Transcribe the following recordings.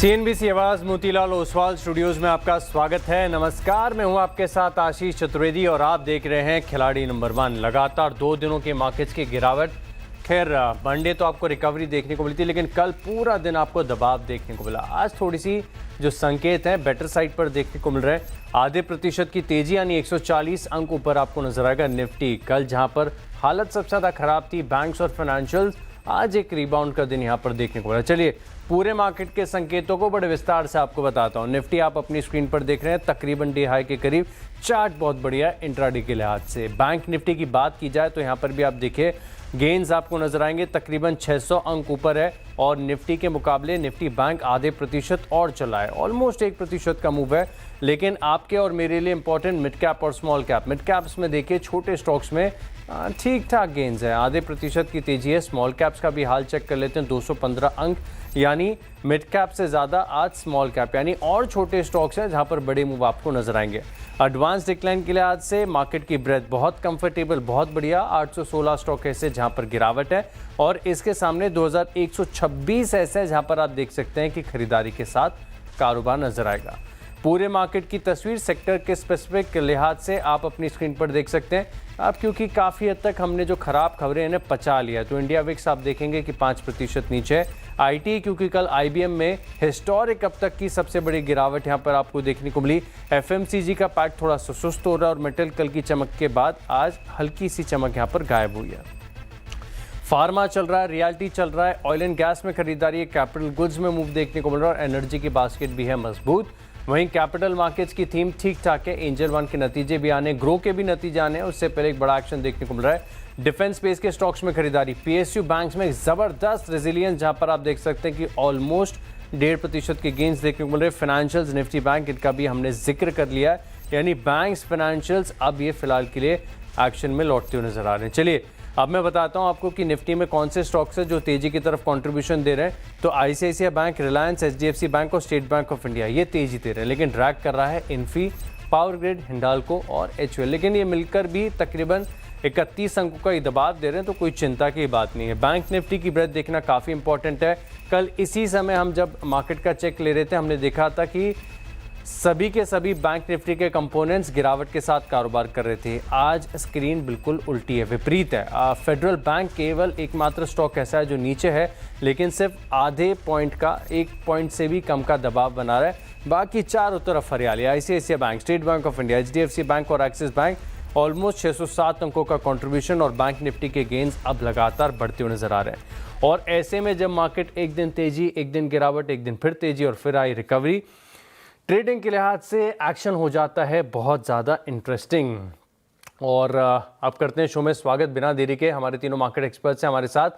CNBC आवाज Motilal Oswal studios में आपका स्वागत है। नमस्कार, मैं हूं आपके साथ आशीष चतुर्वेदी और आप देख रहे हैं खिलाड़ी नंबर 1। लगातार 2 दिनों के मार्केट्स की गिरावट। खैर मंडे तो आपको रिकवरी देखने को मिली थी, लेकिन कल पूरा दिन आपको दबाव देखने को मिला। आज थोड़ी सी जो संकेत हैं बेटर साइड पर देखने को मिल रहे हैं। आधे प्रतिशत की तेजी यानी 140 अंक ऊपर आपको नजर आएगा निफ्टी। कल जहां पर हालत सबसे ज़्यादा खराब थी बैंक्स और फाइनेंशियल्स, आज एक रिबाउंड का दिन यहां पर देखने को मिला। चलिए पूरे मार्केट के संकेतों को बड़े विस्तार से आपको बताता हूं। निफ्टी आप अपनी स्क्रीन पर देख रहे हैं, तकरीबन डे हाई के करीब। चार्ट बहुत बढ़िया है इंट्राडे के लिहाज से। बैंक निफ्टी की बात की जाए तो यहां पर भी आप देखिए गेंस आपको नजर आएंगे, तकरीबन 600 अंक ऊपर है और निफ्टी के मुकाबले निफ्टी बैंक आधे प्रतिशत और चला है। ऑलमोस्ट 1% का मूव है। लेकिन आपके और मेरे लिए इंपॉर्टेंट मिड कैप और स्मॉल कैप। मिड कैप्स में देखिए छोटे स्टॉक्स में ठीक ठाक गेंस है, आधे प्रतिशत की तेजी है। स्मॉल कैप्स का भी हाल चेक कर लेते हैं, 215 अंक, यानी मिड कैप से ज़्यादा आज स्मॉल कैप, यानी और छोटे स्टॉक्स हैं जहां पर बड़े मूव आपको नजर आएंगे। एडवांस डिक्लाइन के लिहाज से मार्केट की ब्रेथ बहुत कंफर्टेबल, बहुत बढ़िया। 816 स्टॉक ऐसे जहां पर गिरावट है और इसके सामने 2126 ऐसे जहां पर आप देख सकते हैं कि खरीदारी के साथ कारोबार नजर आएगा। पूरे मार्केट की तस्वीर सेक्टर के स्पेसिफिक लिहाज से आप अपनी स्क्रीन पर देख सकते हैं। अब क्योंकि काफ़ी हद तक हमने जो खराब खबरें इन्हें पचा लिया, तो इंडिया विक्स आप देखेंगे कि 5% नीचे है। आईटी क्योंकि कल आईबीएम में हिस्टोरिक अब तक की सबसे बड़ी गिरावट यहां पर आपको देखने को मिली। एफएमसीजी का पैट थोड़ा सा सुस्त हो रहा है और मेटल कल की चमक के बाद आज हल्की सी चमक यहां पर गायब हुई है। फार्मा चल रहा है, रियल्टी चल रहा है, ऑयल एंड गैस में खरीदारी है, कैपिटल गुड्स में मूव देखने को मिल रहा है और एनर्जी की बास्केट भी है मजबूत। वहीं कैपिटल मार्केट्स की थीम ठीक ठाक है। एंजल वन के नतीजे भी आने, ग्रो के भी नतीजे आने, उससे पहले एक बड़ा एक्शन देखने को मिल रहा है। डिफेंस स्पेस के स्टॉक्स में खरीदारी, पीएसयू बैंक्स में जबरदस्त रेजिलियंस जहां पर आप देख सकते हैं कि ऑलमोस्ट 1.5% के गेंस देखने को मिल रहे हैं। फाइनेंशियल्स, निफ्टी बैंक, इनका भी हमने जिक्र कर लिया है, यानी बैंक्स, फाइनेंशियल्स अब ये फिलहाल के लिए एक्शन में लौटते हुए नजर आ रहे हैं। चलिए अब मैं बताता हूं आपको कि निफ्टी में कौन से स्टॉक्स हैं जो तेजी की तरफ कंट्रीब्यूशन दे रहे हैं। तो ICICI bank, Reliance, HDFC bank और स्टेट बैंक ऑफ इंडिया ये तेजी दे रहे हैं, लेकिन ड्रैग कर रहा है इन्फी, पावर ग्रिड, हिंडाल्को और एचयूएल। लेकिन ये मिलकर भी तकरीबन 31 अंकों का ही दबाव दे रहे हैं, तो कोई चिंता की बात नहीं है। बैंक निफ्टी की ब्रेथ देखना काफ़ी इंपॉर्टेंट है। कल इसी समय हम जब मार्केट का चेक ले रहे थे, हमने देखा था कि सभी के सभी बैंक निफ्टी के कंपोनेंट्स गिरावट के साथ कारोबार कर रहे थे। आज स्क्रीन बिल्कुल उल्टी है, विपरीत है। फेडरल बैंक केवल एकमात्र स्टॉक ऐसा है जो नीचे है, लेकिन सिर्फ आधे पॉइंट का, 1 पॉइंट से भी कम का दबाव बना रहा है। बाकी चारों तरफ हरियाली। ICICI bank, state bank of India, HDFC bank और एक्सिस बैंक ऑलमोस्ट 607 अंकों का कंट्रीब्यूशन और बैंक निफ्टी के गेंस अब लगातार बढ़ते हुए नजर आ रहे हैं। और ऐसे में जब मार्केट एक दिन तेजी, एक दिन गिरावट, एक दिन फिर तेजी और फिर आई रिकवरी, ट्रेडिंग के लिहाज से एक्शन हो जाता है बहुत ज़्यादा इंटरेस्टिंग। और अब करते हैं शो में स्वागत बिना देरी के हमारे तीनों मार्केट एक्सपर्ट्स हैं हमारे साथ।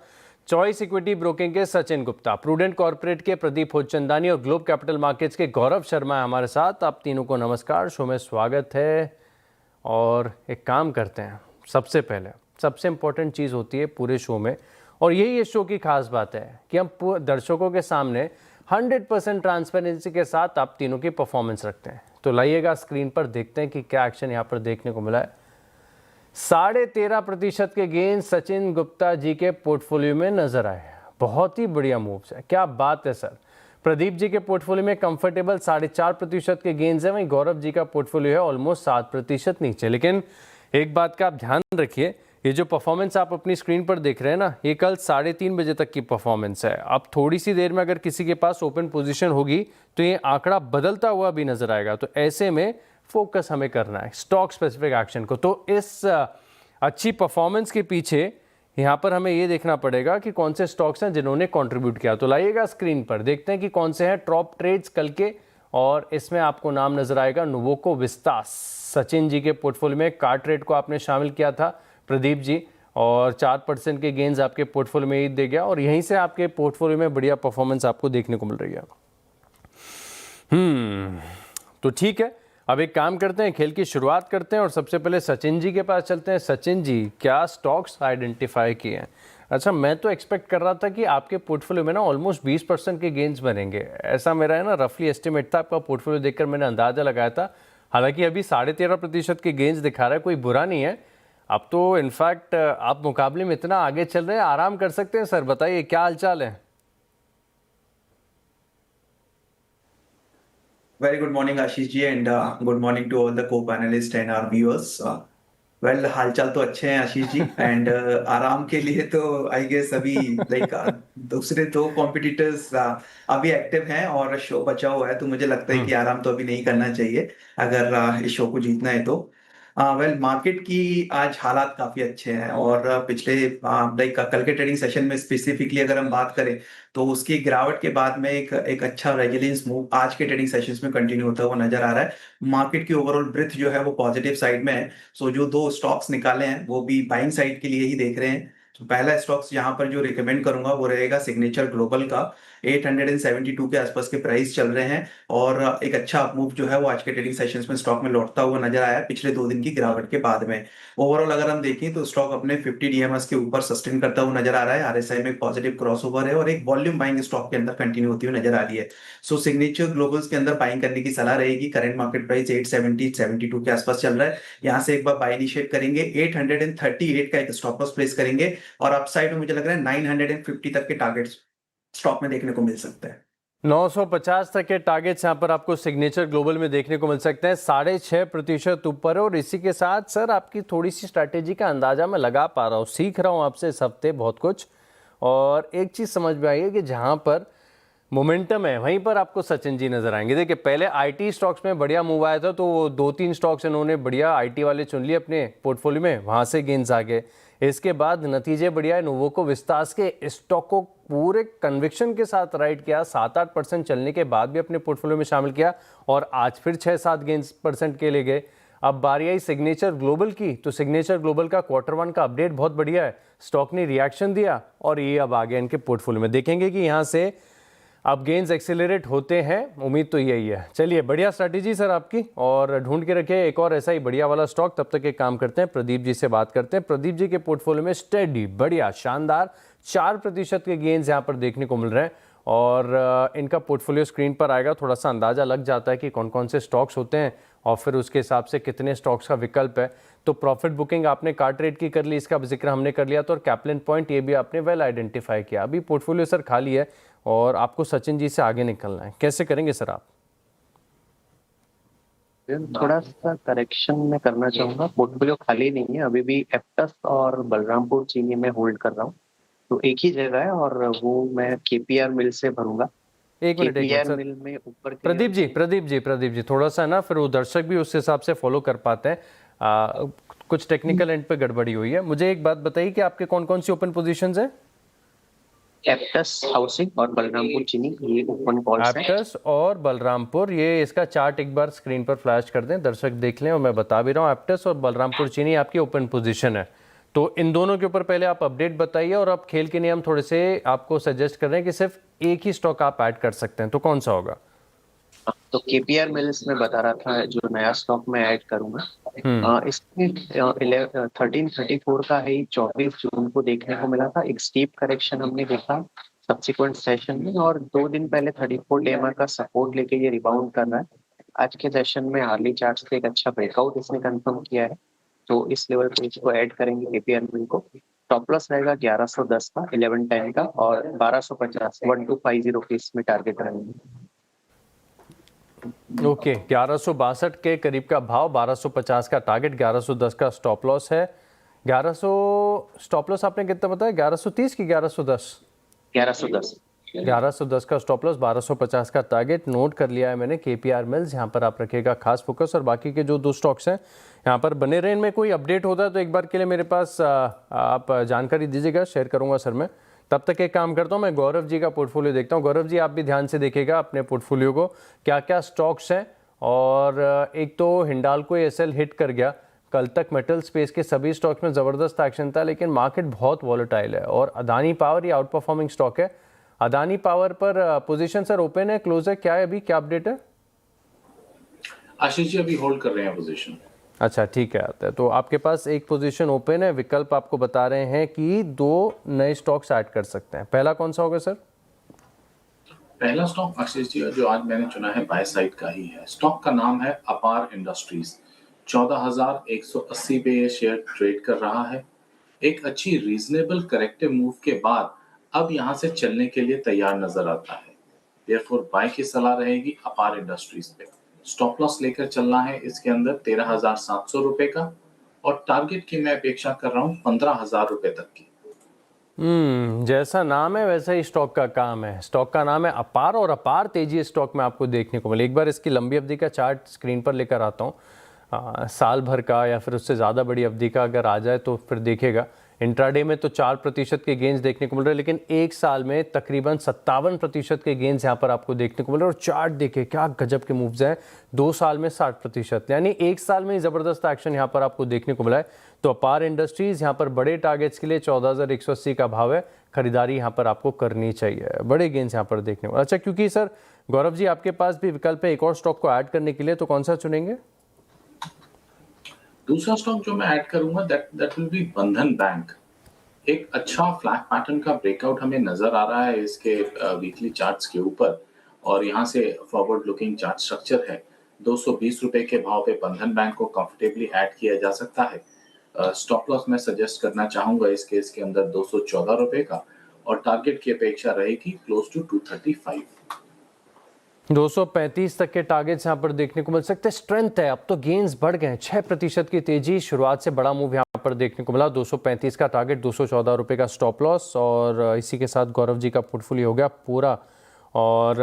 चॉइस इक्विटी ब्रोकिंग के सचिन गुप्ता, प्रूडेंट कॉर्पोरेट के प्रदीप होचंदानी और ग्लोब कैपिटल मार्केट्स के गौरव शर्मा है हमारे साथ। आप तीनों को नमस्कार, शो में स्वागत है। और एक काम करते हैं, सबसे पहले सबसे इम्पोर्टेंट चीज़ होती है पूरे शो में, और यही इस शो की खास बात है कि हम दर्शकों के सामने 100% ट्रांसपेरेंसी के साथ आप तीनों की परफॉर्मेंस रखते हैं। तो लाइएगा स्क्रीन पर, देखते हैं कि क्या एक्शन यहाँ पर देखने को मिला है। 13.5% के गेन सचिन गुप्ता जी के पोर्टफोलियो में नजर आए। बहुत ही बढ़िया मूव्स है, क्या बात है सर। प्रदीप जी के पोर्टफोलियो में कंफर्टेबल 4.5% के गेंस है। वहीं गौरव जी का पोर्टफोलियो है ऑलमोस्ट 7% नीचे। लेकिन एक बात का आप ध्यान रखिए, ये जो परफॉर्मेंस आप अपनी स्क्रीन पर देख रहे हैं ना, ये कल 3:30 बजे तक की परफॉर्मेंस है। अब थोड़ी सी देर में अगर किसी के पास ओपन पोजीशन होगी तो ये आंकड़ा बदलता हुआ भी नजर आएगा। तो ऐसे में फोकस हमें करना है स्टॉक स्पेसिफिक एक्शन को। तो इस अच्छी परफॉर्मेंस के पीछे यहाँ पर हमें ये देखना पड़ेगा कि कौन से स्टॉक्स हैं जिन्होंने कंट्रीब्यूट किया। तो लाइएगा स्क्रीन पर, देखते हैं कि कौन से हैं टॉप ट्रेड्स कल के। और इसमें आपको नाम नजर आएगा नुवोको विस्तास। सचिन जी के पोर्टफोलियो में कार ट्रेड को आपने शामिल किया था प्रदीप जी, और 4% के गेंस आपके पोर्टफोलियो में ही दे गया और यहीं से आपके पोर्टफोलियो में बढ़िया परफॉर्मेंस आपको देखने को मिल रही है। तो ठीक है, अब एक काम करते हैं, खेल की शुरुआत करते हैं और सबसे पहले सचिन जी के पास चलते हैं। सचिन जी, क्या स्टॉक्स आइडेंटिफाई किए हैं? अच्छा, मैं तो एक्सपेक्ट कर रहा था कि आपके पोर्टफोलियो में ना ऑलमोस्ट 20% के गेंस बनेंगे, ऐसा मेरा है ना रफली एस्टिमेट था। आपका पोर्टफोलियो देखकर मैंने अंदाजा लगाया था। हालांकि अभी 13.5% के गेंस दिखा रहा है, कोई बुरा नहीं है। अब तो इनफैक्ट आप मुकाबले में इतना आगे चल रहे हैं, आराम कर सकते हैं सर। बताइए क्या हालचाल है? Very good morning, Ashish ji, and good morning to all the co-panelists and our viewers. Well हालचाल तो अच्छे हैं आशीष जी एंड आराम के लिए तो आई गेस अभी लाइक दूसरे दो कॉम्पिटिटर्स अभी एक्टिव हैं और शो बचा हुआ है, तो मुझे लगता है कि आराम तो अभी नहीं करना चाहिए अगर इस शो को जीतना है तो। वेल मार्केट की आज हालात काफी अच्छे हैं और पिछले लाइक कल के ट्रेडिंग सेशन में स्पेसिफिकली अगर हम बात करें तो उसकी गिरावट के बाद में एक अच्छा रेजिलियंस मूव आज के ट्रेडिंग सेशंस में कंटिन्यू होता हुआ नजर आ रहा है। मार्केट की ओवरऑल ब्रिथ जो है वो पॉजिटिव साइड में है। सो जो दो स्टॉक्स निकाले हैं वो भी बाइंग साइड के लिए ही देख रहे हैं। तो पहला स्टॉक्स यहाँ पर जो रिकमेंड करूंगा वो रहेगा सिग्नेचर ग्लोबल का। 872 के आसपास के प्राइस चल रहे हैं और एक अच्छा अपमूव जो है वो आज के ट्रेडिंग सेशंस में स्टॉक में लौटता हुआ नजर आया पिछले 2 दिन की गिरावट के बाद में। ओवरऑल अगर हम देखें तो स्टॉक अपने 50 डीएमएस के ऊपर सस्टेन करता हुआ नजर आ रहा है। आरएसआई में पॉजिटिव क्रॉसओवर है और एक वॉल्यूम बाइंग स्टॉक के अंदर कंटिन्यू होती हुई नजर आ रही है। सो सिग्नेचर ग्लोबल्स के अंदर बाइंग करने की सलाह रहेगी। करंट मार्केट प्राइस 872 के आसपास चल रहा है। यहाँ से एक बार बाय इनिशिएट करेंगे, 838 का एक स्टॉप लॉस प्लेस करेंगे और अपसाइड में मुझे लग रहा है 950 तक के टारगेट स्टॉक में देखने को मिल सकता है। 950 तक के टारगेट्स यहाँ पर आपको सिग्नेचर ग्लोबल में देखने को मिल सकते हैं, 6.5% ऊपर है। और इसी के साथ सर आपकी थोड़ी सी स्ट्रैटेजी का अंदाजा मैं लगा पा रहा हूँ, सीख रहा हूँ आपसे इस हफ्ते बहुत कुछ। और एक चीज़ समझ में आई है कि जहाँ पर मोमेंटम है वहीं पर आपको सचिन जी नजर आएंगे। देखिए पहले आईटी स्टॉक्स में बढ़िया मूव आया था, तो वो 2-3 स्टॉक्स इन्होंने बढ़िया आईटी वाले चुन लिए अपने पोर्टफोलियो में, वहां से गेंस आ गए। इसके बाद नतीजे बढ़िया, नोवोको विस्तास के स्टॉक को पूरे कन्विक्शन के साथ राइट किया, 7-8% चलने के बाद भी अपने पोर्टफोलियो में शामिल किया और आज फिर 6-7 गेंस परसेंट के ले गए। अब बारी आई सिग्नेचर ग्लोबल की, तो सिग्नेचर ग्लोबल का Q1 का अपडेट बहुत बढ़िया है, स्टॉक ने रिएक्शन दिया और ये अब आ गया इनके पोर्टफोलियो में। देखेंगे कि यहाँ से अब गेंस एक्सेलरेट होते हैं, उम्मीद तो यही है। चलिए बढ़िया स्ट्रैटेजी सर आपकी, और ढूंढ के रखे एक और ऐसा ही बढ़िया वाला स्टॉक। तब तक एक काम करते हैं, प्रदीप जी से बात करते हैं। प्रदीप जी के पोर्टफोलियो में स्टेडी बढ़िया शानदार 4% के गेंस यहाँ पर देखने को मिल रहे हैं और इनका पोर्टफोलियो स्क्रीन पर आएगा, थोड़ा सा अंदाजा लग जाता है कि कौन कौन से स्टॉक्स होते हैं और फिर उसके हिसाब से कितने स्टॉक्स का विकल्प है। तो प्रॉफिट बुकिंग आपने कार्ट रेट की कर ली, इसका जिक्र हमने कर लिया, तो और कैप्लिन पॉइंट ये भी आपने वेल आइडेंटिफाई किया। अभी पोर्टफोलियो सर खाली है और आपको सचिन जी से आगे निकलना है, कैसे करेंगे सर आप? थोड़ा सा करेक्शन में करना चाहूंगा। पोर्टफोलियो खाली नहीं है, अभी भी एप्टस और बलरामपुर चीनी में होल्ड कर रहा हूँ, तो एक ही जगह है और वो मैं केपीआर मिल से भरूंगा। एक मिनट केपीआर सर, मिल में ऊपर प्रदीप जी थोड़ा सा ना, फिर वो दर्शक भी उस हिसाब से फॉलो कर पाते हैं। कुछ टेक्निकल एंड पे गड़बड़ी हुई है। मुझे एक बात बताइए कि आपके कौन कौन सी ओपन पोजीशंस हैं? एप्टस हाउसिंग और बलरामपुर चीनी, ये ओपन कॉल्स हैं। एप्टस और बलरामपुर, ये इसका चार्ट एक बार स्क्रीन पर फ्लैश कर दें, दर्शक देख लें। और मैं बता भी रहा हूँ, एप्टस और बलरामपुर चीनी आपकी ओपन पोजीशन है। तो इन दोनों के ऊपर पहले आप अपडेट बताइए, और आप खेल के नियम थोड़े से आपको सजेस्ट कर रहे हैं कि सिर्फ एक ही स्टॉक आप ऐड कर सकते हैं, तो कौन सा होगा? तो केपीआर मिल्स में बता रहा था जो नया स्टॉक में ऐड करूंगा। इसमें 1334 का है, 24 जून को देखने को मिला था। एक स्टीप करेक्शन हमने देखा सब्सिक्वेंट सेशन में, और 2 दिन पहले 34 डेमा का सपोर्ट लेके ये रिबाउंड कर रहा है। आज के सेशन में हार्ली चार्ट से एक अच्छा ब्रेकआउट इसने कंफर्म किया है, तो इस लेवल पे इसको ऐड करेंगे केपीआर मिल को। टॉप लॉस रहेगा 1110 का, 1110 का, और 1250 1250 के इसमें टारगेट रहेंगे। ओके 1162 के करीब का भाव, 1250 का टारगेट, 1110 का स्टॉप लॉस है। 1100 स्टॉप लॉस आपने कितना बताया, 1130 की 1110? 1110 का स्टॉप लॉस, 1250 का टारगेट नोट कर लिया है मैंने। केपीआर मिल्स यहाँ पर आप रखिएगा खास फोकस, और बाकी के जो दो स्टॉक्स हैं यहाँ पर बने रहे। इनमें कोई अपडेट होता है तो एक बार के लिए मेरे पास आप जानकारी दीजिएगा, शेयर करूँगा सर मैं। तब तक एक काम करता हूँ, मैं गौरव जी का पोर्टफोलियो देखता हूँ। गौरव जी आप भी ध्यान से देखिएगा अपने पोर्टफोलियो को, क्या क्या स्टॉक्स हैं। और एक तो हिंडाल्को एसएल हिट कर गया कल तक, मेटल स्पेस के सभी स्टॉक्स में ज़बरदस्त एक्शन था, लेकिन मार्केट बहुत वॉलेटाइल है। और अदानी पावर ये आउट परफॉर्मिंग स्टॉक है। अदानी पावर पर पोजीशन सर ओपन है, क्लोज है, क्या है अभी, क्या अपडेट है? आशीष जी अभी होल्ड कर रहे हैं पोजीशन। अच्छा ठीक है, तो आपके पास एक पोजीशन ओपन है। विकल्प आपको बता रहे हैं कि 2 नए स्टॉक्स ऐड कर सकते हैं। पहला कौन सा होगा सर? पहला स्टॉक आशीष जी जो आज मैंने चुना है बाय साइड का ही है। स्टॉक का नाम है अपार इंडस्ट्रीज। 14,180 पे ये शेयर ट्रेड कर रहा है। एक अच्छी रीजनेबल करेक्टिव मूव के बाद अब यहां से चलने के लिए तैयार नजर आता है। देयरफॉर बाय की सलाह रहेगी अपार इंडस्ट्रीज पे। स्टॉप लॉस लेकर चलना है इसके अंदर 13,700 रुपए का, और टारगेट की मैं अपेक्षा कर रहा हूँ 15,000 रुपए तक की। जैसा नाम है वैसा ही स्टॉक का काम है। स्टॉक का नाम है अपार, और अपार तेजी इस स्टॉक में आपको देखने को मिले। एक बार इसकी लंबी अवधि का चार्ट स्क्रीन पर लेकर आता हूँ, साल भर का या फिर उससे ज़्यादा बड़ी अवधि का अगर आ जाए तो फिर देखेगा इंट्राडे में तो 4% के गेंस देखने को मिल रहे हैं, लेकिन एक साल में तकरीबन 57% के गेंस यहाँ पर आपको देखने को मिल रहे हैं। और चार्ट देखिए क्या गजब के मूव्स हैं, 2 साल में 60%, यानी एक साल में ही ज़बरदस्त एक्शन यहाँ पर आपको देखने को मिला है। तो अपार इंडस्ट्रीज़ यहाँ पर बड़े टारगेट्स के लिए 14,180 का भाव है, खरीदारी यहाँ पर आपको करनी चाहिए। बड़े गेंस यहाँ पर देखने को। अच्छा, क्योंकि सर गौरव जी आपके पास भी विकल्प है एक और स्टॉक को ऐड करने के लिए, तो कौन सा चुनेंगे? दूसरा स्टॉक जो मैं ऐड करूंगा दैट विल बी बंधन बैंक। एक अच्छा फ्लैट पैटर्न का ब्रेकआउट हमें नजर आ रहा है इसके वीकली चार्ट्स के ऊपर, और यहाँ से फॉरवर्ड लुकिंग चार्ट स्ट्रक्चर है। 220 रुपए के भाव पे बंधन बैंक को कंफर्टेबली ऐड किया जा सकता है। स्टॉप लॉस मैं सजेस्ट करना चाहूंगा इस केस के अंदर 214 रुपए का, और टारगेट की अपेक्षा रहेगी क्लोज टू 235। 235 तक के टारगेट्स यहाँ पर देखने को मिल सकते हैं। स्ट्रेंथ है, अब तो गेंस बढ़ गए हैं, 6% की तेजी, शुरुआत से बड़ा मूव यहाँ पर देखने को मिला। 235 का टारगेट, 214 रुपये का स्टॉप लॉस, और इसी के साथ गौरव जी का पोर्टफोलियो हो गया पूरा। और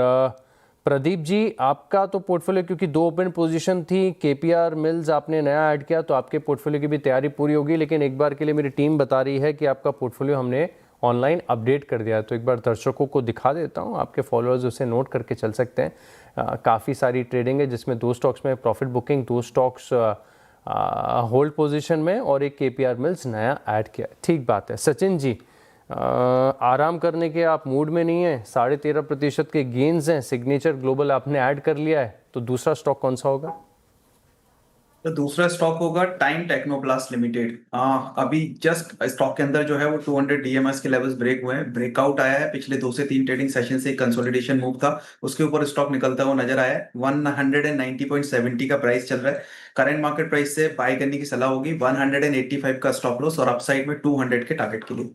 प्रदीप जी आपका तो पोर्टफोलियो, क्योंकि 2 ओपन पोजीशन थी, केपीआर मिल्स आपने नया ऐड किया, तो आपके पोर्टफोलियो की भी तैयारी पूरी होगी। लेकिन एक बार के लिए मेरी टीम बता रही है कि आपका पोर्टफोलियो हमने ऑनलाइन अपडेट कर दिया है, तो एक बार दर्शकों को दिखा देता हूं, आपके फॉलोअर्स उसे नोट करके चल सकते हैं। काफ़ी सारी ट्रेडिंग है जिसमें 2 स्टॉक्स में profit booking, 2 stocks hold position में, और एक केपीआर मिल्स नया ऐड किया है। ठीक बात है। सचिन जी, आराम करने के आप मूड में नहीं है, 13.5% के गेन्स हैं, सिग्नेचर ग्लोबल आपने ऐड कर लिया है, तो दूसरा स्टॉक कौन सा होगा? तो दूसरा स्टॉक होगा टाइम टेक्नोप्लास्ट लिमिटेड। अभी जस्ट स्टॉक के अंदर जो है वो 200 डीएमएस के लेवल्स ब्रेक हुए हैं, ब्रेकआउट आया है। पिछले 2 से 3 ट्रेडिंग सेशन से कंसोलिडेशन मूव था, उसके ऊपर स्टॉक निकलता हुआ नजर आया है। 190.70 का प्राइस चल रहा है। करंट मार्केट प्राइस से बाय करने की सलाह होगी। 185 का स्टॉप लॉस, और अपसाइड में 200 के टारगेट के लिए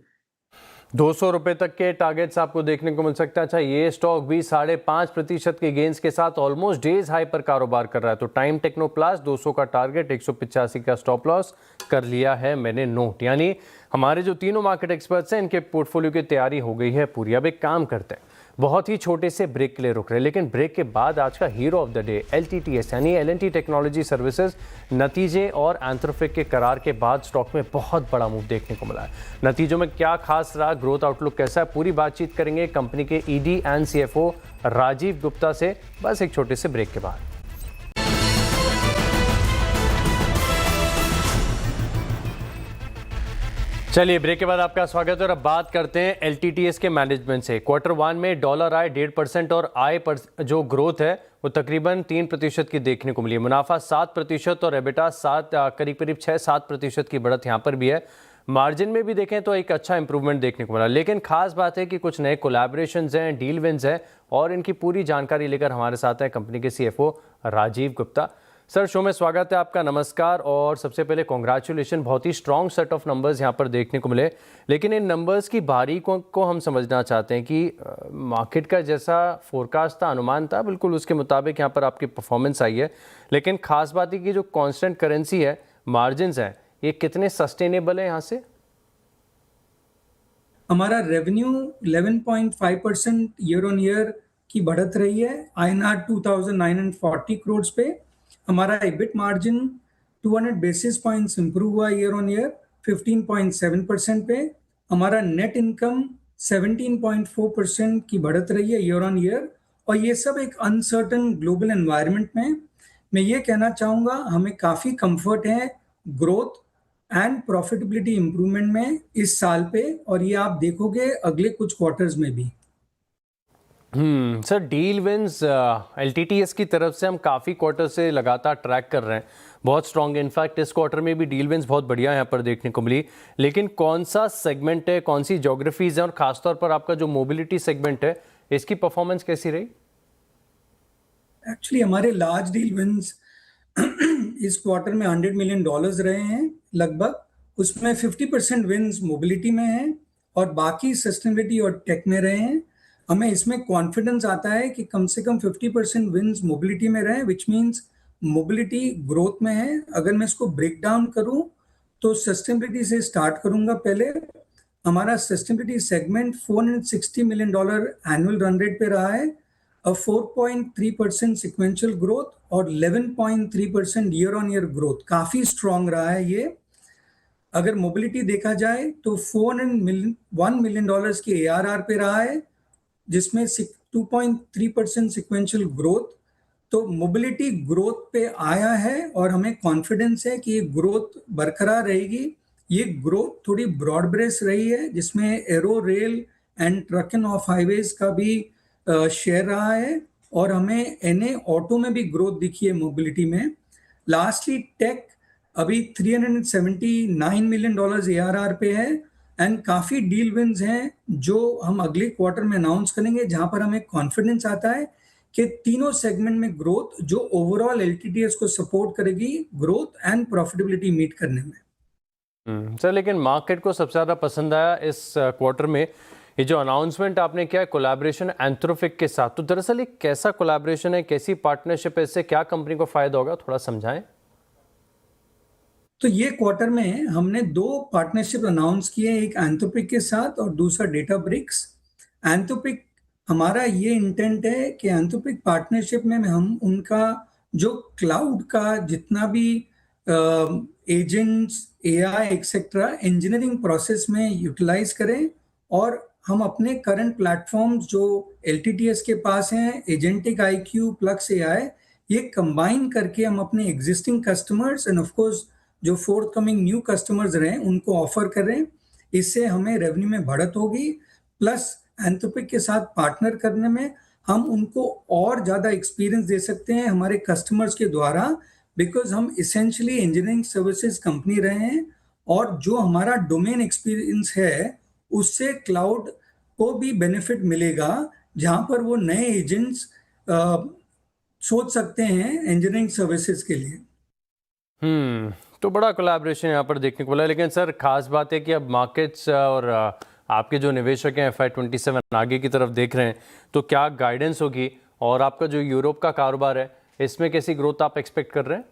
200 रुपए तक के टारगेट्स आपको देखने को मिल सकता है। अच्छा, ये स्टॉक भी 5.5% के गेंस के साथ ऑलमोस्ट डेज हाई पर कारोबार कर रहा है। तो टाइम टेक्नोप्लास्ट 200 का टारगेट, 185 का स्टॉप लॉस कर लिया है मैंने नोट। यानी हमारे जो तीनों मार्केट एक्सपर्ट्स हैं इनके पोर्टफोलियो की तैयारी हो गई है पूरी। अब एक काम करते हैं, बहुत ही छोटे से ब्रेक के लिए रुक रहे हैं, लेकिन ब्रेक के बाद आज का hero of the day LTTS यानी L&T टेक्नोलॉजी सर्विसेज, नतीजे और एंथ्रोपिक के करार के बाद स्टॉक में बहुत बड़ा मूव देखने को मिला है। नतीजों में क्या खास रहा, ग्रोथ आउटलुक कैसा है, पूरी बातचीत करेंगे कंपनी के ED and CFO Rajiv Gupta से, बस एक छोटे से ब्रेक के बाद। चलिए, ब्रेक के बाद आपका स्वागत है और अब बात करते हैं LTTS के मैनेजमेंट से। Q1 में डॉलर आय 1.5% और आय पर जो ग्रोथ है वो तकरीबन 3% की देखने को मिली है। मुनाफा 7% और एबिटा करीब 6-7% की बढ़त यहाँ पर भी है। मार्जिन में भी देखें तो एक अच्छा इंप्रूवमेंट देखने को मिला। लेकिन खास बात है कि कुछ नए कोलैबोरेशंस हैं, डील विंस हैं, और इनकी पूरी जानकारी लेकर हमारे साथ है कंपनी के CFO Rajiv Gupta. Sir, show में स्वागत है आपका, नमस्कार। और सबसे पहले कॉन्ग्रेचुलेशन, बहुत ही स्ट्रॉन्ग सेट ऑफ नंबर्स यहाँ पर देखने को मिले। लेकिन इन नंबर्स की बारीकों को हम समझना चाहते हैं कि मार्केट का जैसा फोरकास्ट था, अनुमान था, बिल्कुल उसके मुताबिक यहाँ पर आपकी परफॉर्मेंस आई है। लेकिन खास बात है कि जो कांस्टेंट करेंसी है, मार्जिन्स हैं, ये कितने सस्टेनेबल है यहाँ से? हमारा रेवेन्यू 11.5% ईयर ऑन ईयर की बढ़त रही है, INR 2,940 करोड़ पे। हमारा EBIT margin 200 basis points improve हुआ ईयर ऑन ईयर 15.7% पे। हमारा नेट इनकम 17.4% की बढ़त रही है ईयर ऑन ईयर। और ये सब एक अनसर्टन ग्लोबल एनवायरनमेंट में मैं ये कहना चाहूँगा, हमें काफ़ी कंफर्ट है ग्रोथ एंड प्रॉफिटेबिलिटी इंप्रूवमेंट में इस साल पे, और ये आप देखोगे अगले कुछ क्वार्टर्स में भी। सर, डील विंस LTTS की तरफ से हम काफ़ी क्वार्टर से लगातार ट्रैक कर रहे हैं, बहुत स्ट्रॉन्ग। इनफैक्ट इस क्वार्टर में भी डील विंस बहुत बढ़िया यहाँ पर देखने को मिली। लेकिन कौन सा सेगमेंट है, कौन सी ज्योग्राफीज है, और खासतौर पर आपका जो मोबिलिटी सेगमेंट है, इसकी परफॉर्मेंस कैसी रही? एक्चुअली हमारे लार्ज डील विंस इस क्वार्टर में $100 मिलियन रहे हैं लगभग। उसमें 50% विंस मोबिलिटी में है और बाकी सस्टेनेबिलिटी और टेक में रहे हैं। हमें इसमें कॉन्फिडेंस आता है कि कम से कम 50% विन्स मोबिलिटी में रहे, विच मीन्स मोबिलिटी ग्रोथ में है। अगर मैं इसको ब्रेक डाउन करूं तो सस्टेनेबिलिटी से स्टार्ट करूंगा। पहले हमारा sustainability segment $460 million annual run rate पे रहा है, 4.3% सिक्वेंशियल ग्रोथ और 11.3% ईयर ऑन ईयर ग्रोथ, काफी स्ट्रॉन्ग रहा है ये। अगर मोबिलिटी देखा जाए तो $401 मिलियन के ARR पे रहा है, जिसमें 2.3% सिक्वेंशियल ग्रोथ। तो मोबिलिटी ग्रोथ पे आया है और हमें कॉन्फिडेंस है कि ये ग्रोथ बरकरार रहेगी। ये ग्रोथ थोड़ी ब्रॉड बेस रही है, जिसमें arrow, rail and truck end of highways का भी शेयर रहा है, और हमें NA ऑटो में भी ग्रोथ दिखी है मोबिलिटी में। लास्टली टेक अभी $379 मिलियन ARR पे है, एंड काफ़ी डील विन्स हैं जो हम अगले क्वार्टर में अनाउंस करेंगे, जहां पर हमें कॉन्फिडेंस आता है कि तीनों सेगमेंट में ग्रोथ जो ओवरऑल LTTS को सपोर्ट करेगी ग्रोथ एंड प्रॉफिटेबिलिटी मीट करने में। सर, लेकिन मार्केट को सबसे ज़्यादा पसंद आया इस क्वार्टर में ये जो अनाउंसमेंट आपने किया है कोलैबोरेशन एंथ्रोपिक के साथ। तो दरअसल ये कैसा कोलैबोरेशन है, कैसी पार्टनरशिप है, इससे क्या कंपनी को फायदा होगा, थोड़ा समझाएं। तो ये क्वार्टर में हमने 2 पार्टनरशिप अनाउंस किए, एक एंथ्रोपिक के साथ और दूसरा डेटाब्रिक्स। एंथ्रोपिक, हमारा ये इंटेंट है कि एंथ्रोपिक पार्टनरशिप में हम उनका जो क्लाउड का जितना भी agents, AI etcetera engineering process में यूटिलाइज करें, और हम अपने करंट प्लेटफॉर्म्स जो LTTS के पास हैं, एजेंटिक IQ प्लस AI, ये कंबाइन करके हम अपने existing customers end of course जो फोर्थ कमिंग न्यू कस्टमर्स रहे उनको ऑफर करें। इससे हमें रेवेन्यू में बढ़त होगी, प्लस एंथ्रोपिक के साथ पार्टनर करने में हम उनको और ज़्यादा एक्सपीरियंस दे सकते हैं हमारे कस्टमर्स के द्वारा, बिकॉज हम इसेंशियली इंजीनियरिंग सर्विसेज कंपनी रहे हैं, और जो हमारा डोमेन एक्सपीरियंस है उससे क्लाउड को भी बेनिफिट मिलेगा, जहाँ पर वो नए एजेंट्स सोच सकते हैं इंजीनियरिंग सर्विसेज के लिए। तो बड़ा कोलैबोरेशन यहाँ पर देखने को मिला। लेकिन सर, खास बात है कि अब मार्केट्स और आपके जो निवेशक हैं FY27 आगे की तरफ देख रहे हैं, तो क्या गाइडेंस होगी, और आपका जो यूरोप का कारोबार है इसमें कैसी ग्रोथ आप एक्सपेक्ट कर रहे हैं?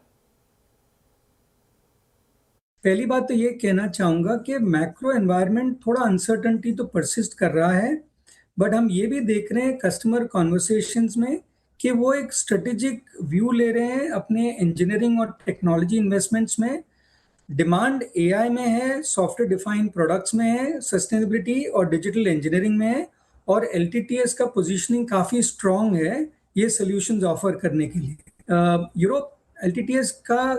पहली बात तो ये कहना चाहूँगा कि मैक्रो एनवायरनमेंट थोड़ा अनसर्टनिटी तो परसिस्ट कर रहा है, बट हम ये भी देख रहे हैं कस्टमर कॉन्वर्सेशंस में कि वो एक स्ट्रेटेजिक व्यू ले रहे हैं अपने इंजीनियरिंग और टेक्नोलॉजी इन्वेस्टमेंट्स में। डिमांड AI में है, सॉफ्टवेयर डिफाइंड प्रोडक्ट्स में है, सस्टेनेबिलिटी और डिजिटल इंजीनियरिंग में है, और LTTS का पोजीशनिंग काफ़ी स्ट्रॉन्ग है ये सॉल्यूशंस ऑफर करने के लिए। यूरोप LTTS का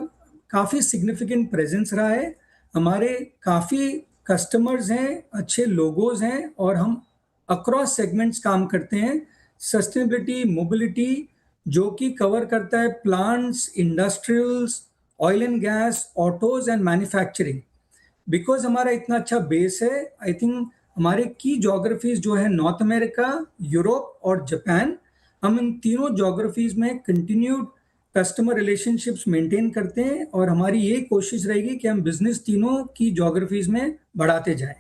काफ़ी सिग्निफिकेंट प्रेजेंस रहा है, हमारे काफ़ी कस्टमर्स हैं, अच्छे लोगोज हैं, और हम अक्रॉस सेगमेंट्स काम करते हैं। सस्टेनेबिलिटी, मोबिलिटी जो कि कवर करता है plants, industrials, oil and gas, autos and manufacturing. Because हमारा इतना अच्छा बेस है, आई थिंक हमारे की ज्योग्राफीज जो है नॉर्थ अमेरिका, यूरोप और जापान, हम इन तीनों ज्योग्राफीज में कंटिन्यूड कस्टमर रिलेशनशिप्स मेंटेन करते हैं, और हमारी ये कोशिश रहेगी कि हम बिजनेस तीनों की ज्योग्राफीज में बढ़ाते जाएं।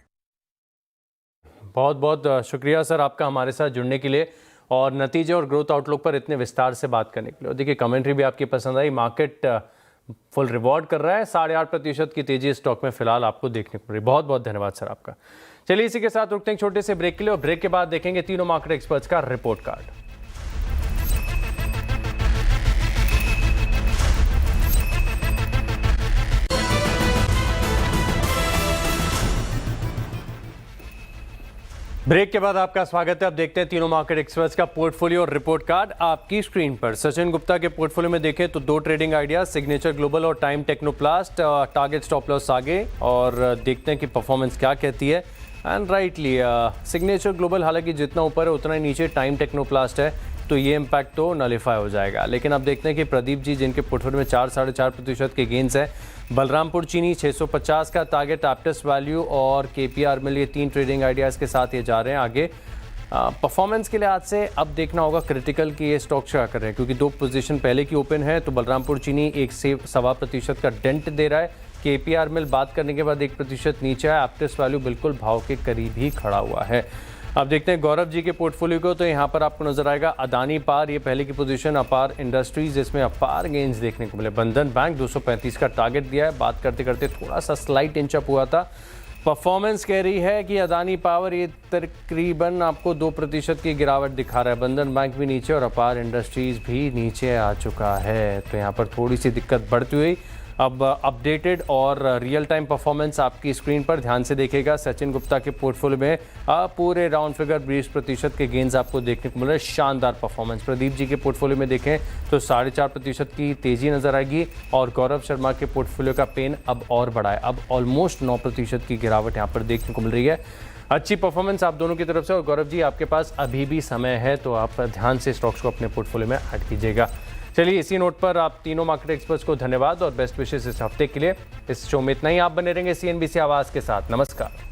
बहुत बहुत शुक्रिया सर आपका हमारे साथ जुड़ने के लिए, और नतीजे और ग्रोथ आउटलुक पर इतने विस्तार से बात करने के लिए। और देखिए, कमेंट्री भी आपकी पसंद आई। मार्केट फुल रिवॉर्ड कर रहा है, 8.5% की तेजी स्टॉक में फिलहाल आपको देखने को मिली। बहुत बहुत धन्यवाद सर आपका। चलिए, इसी के साथ रुकते हैं छोटे से ब्रेक के लिए, और ब्रेक के बाद देखेंगे तीनों मार्केट एक्सपर्ट्स का रिपोर्ट कार्ड। ब्रेक के बाद आपका स्वागत है। अब देखते हैं तीनों मार्केट एक्सपर्ट्स का पोर्टफोलियो और रिपोर्ट कार्ड आपकी स्क्रीन पर। सचिन गुप्ता के पोर्टफोलियो में देखें तो 2 ट्रेडिंग आइडिया, सिग्नेचर ग्लोबल और time Technoplast, target stop loss आगे, और देखते हैं कि परफॉर्मेंस क्या कहती है। एंड राइटली सिग्नेचर ग्लोबल हालांकि जितना ऊपर है उतना ही नीचे टाइम टेक्नोप्लास्ट है, तो ये इम्पैक्ट तो नलिफाई हो जाएगा। लेकिन अब देखते हैं कि प्रदीप जी, जिनके पोर्टफोलियो में 4-4.5% के गेंस है, बलरामपुर चीनी 650 का टारगेट, एप्टस वैल्यू और KPR मिल, ये 3 ट्रेडिंग आइडियाज़ के साथ ये जा रहे हैं आगे। परफॉर्मेंस के लिहाज से अब देखना होगा क्रिटिकल की ये स्टॉक क्या कर रहे हैं, क्योंकि 2 पोजीशन पहले की ओपन है। तो बलरामपुर चीनी 1 से 1.25% का डेंट दे रहा है, KPR मिल बात करने के बाद 1% नीचे है, एप्टस वैल्यू बिल्कुल भाव के करीब ही खड़ा हुआ है। अब देखते हैं गौरव जी के पोर्टफोलियो को। तो यहाँ पर आपको नजर आएगा अदानी पार, ये पहले की पोजीशन, अपार इंडस्ट्रीज इसमें अपार गेंस देखने को मिले। बंधन बैंक 235 का टारगेट दिया है, बात करते करते थोड़ा सा स्लाइट इंच अप हुआ था। परफॉर्मेंस कह रही है कि अदानी पावर ये तकरीबन आपको 2% की गिरावट दिखा रहा है। बंधन बैंक भी नीचे और अपार इंडस्ट्रीज भी नीचे आ चुका है। तो यहाँ पर थोड़ी सी दिक्कत बढ़ती हुई। अब अपडेटेड और रियल टाइम परफॉर्मेंस आपकी स्क्रीन पर ध्यान से देखेगा। सचिन गुप्ता के पोर्टफोलियो में पूरे राउंड फिगर 20% के गेंस आपको देखने को मिल रहे हैं। शानदार परफॉर्मेंस। प्रदीप जी के पोर्टफोलियो में देखें तो 4.5% की तेजी नजर आएगी और गौरव शर्मा के पोर्टफोलियो का पेन अब और बढ़ा है। अब ऑलमोस्ट 9% की गिरावट यहाँ पर देखने को मिल रही है। अच्छी परफॉर्मेंस आप दोनों की तरफ से। और गौरव जी, आपके पास अभी भी समय है, तो आप ध्यान से स्टॉक्स को अपने पोर्टफोलियो में ऐड कीजिएगा। चलिए, इसी नोट पर आप तीनों मार्केट एक्सपर्ट्स को धन्यवाद और बेस्ट विशेष इस हफ्ते के लिए। इस शो में इतना ही। आप बने रहेंगे CNBC आवाज़ के साथ। नमस्कार।